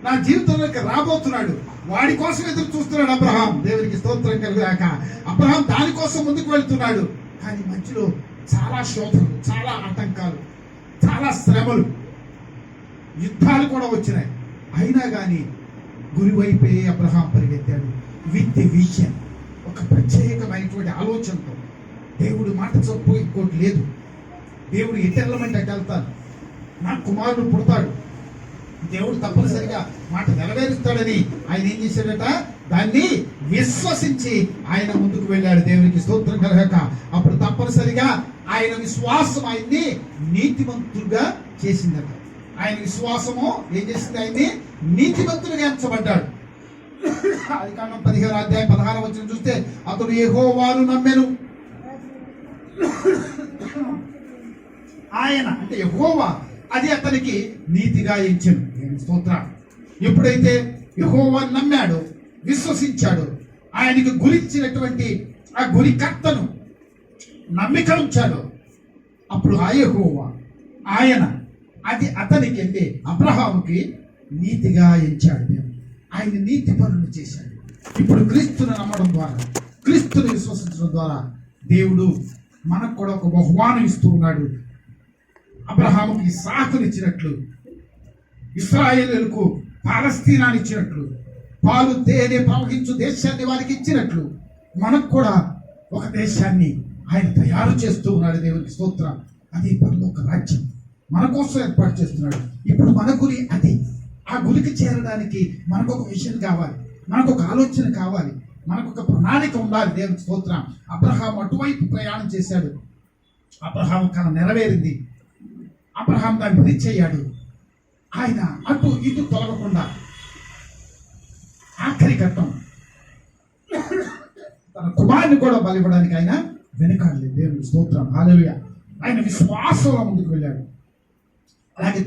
నా జీవితంలోకి రాబోతున్నాడు, వాడి కోసం ఎదురు చూస్తున్నాడు అబ్రహాం. దేవునికి స్తోత్రం కలుగాక. అబ్రహాం దానికోసం ముందుకు వెళ్తున్నాడు. కానీ మధ్యలో చాలా శోధనలు, చాలా ఆటంకాలు, చాలా శ్రమలు, యుద్ధాలు కూడా వచ్చినాయి. అయినా కానీ గురి వైపే అబ్రహాం పరిగెత్తాడు. విత్ విజన్, ఒక ప్రత్యేకమైనటువంటి ఆలోచనతో. దేవుడు మాట చొప్పు ఇంకోటి లేదు. దేవుడు ఎటు వెళ్ళమంటే అటు వెళ్తాను. నా కుమారుడు పుడతాడు, దేవుడు తప్పనిసరిగా మాట నెరవేరుస్తాడని ఆయన ఏం చేశాడట? దాన్ని విశ్వసించి ఆయన ముందుకు వెళ్ళాడు. దేవునికి స్తోత్రం కలగాక. అప్పుడు తప్పనిసరిగా ఆయన విశ్వాసం ఆయన్ని నీతిమంతుడుగా చేసిందట. ఆయన విశ్వాసము ఏం చేసింది? ఆయన్ని నీతిమంతుడిగా ఎంచబడ్డాడు. ఆదికాండం 15:16 చూస్తే, అతడు యెహోవాను నమ్మెను. ఆయన అంటే యెహోవా, అది అతనికి నీతిగా ఎంచెను. స్తోత్రం. ఎప్పుడైతే యెహోవాను నమ్మాడు, విశ్వసించాడు, ఆయనకి గురించినటువంటి ఆ గురికర్తను నమ్మిక ఉంచాడు, అప్పుడు ఆ యెహోవా, ఆయన, అది అతనికి అంటే అబ్రహాముకి నీతిగా ఎంచాడు. ఆయన నీతి పనులు చేశాడు. ఇప్పుడు క్రీస్తును నమ్మడం ద్వారా, క్రీస్తును విశ్వసించడం ద్వారా దేవుడు మనకు కూడా ఒక బహుమానం ఇస్తూ ఉన్నాడు. అబ్రహాముకి ఇస్సాకును ఇచ్చినట్లు, ఇశ్రాయేలులకు పాలస్తీనాని ఇచ్చినట్లు, పాలు తేనె ప్రవహించు దేశాన్ని వారికి ఇచ్చినట్లు, మనకు కూడా ఒక దేశాన్ని ఆయన తయారు చేస్తూ ఉన్నాడు. దేవునికి స్తోత్రం. అది పరలోక రాజ్యం మన కోసం ఏర్పాటు చేస్తున్నాడు. ఇప్పుడు మన గురి అది. ఆ గురికి చేరడానికి మనకు ఒక విషయం కావాలి, మనకు ఒక ఆలోచన కావాలి, మనకు ఒక ప్రణాళిక ఉండాలి. దేవునికి స్తోత్రం. అబ్రహాం అటువైపు ప్రయాణం చేశాడు. అబ్రహాం కళ నెరవేరింది. అబ్రహాం దాన్ని రీచ్ అయ్యాడు. ఆయన అటు ఇటు తొలగకుండా ఆఖరి ఘట్టం తన కుమారుని కూడా బలివ్వడానికి ఆయన వెనుకాడలేదు. దేవునికి స్తోత్రం. హల్లెలూయా. ఆయన విశ్వాసంలో ముందుకు వెళ్ళాడు. అలాగే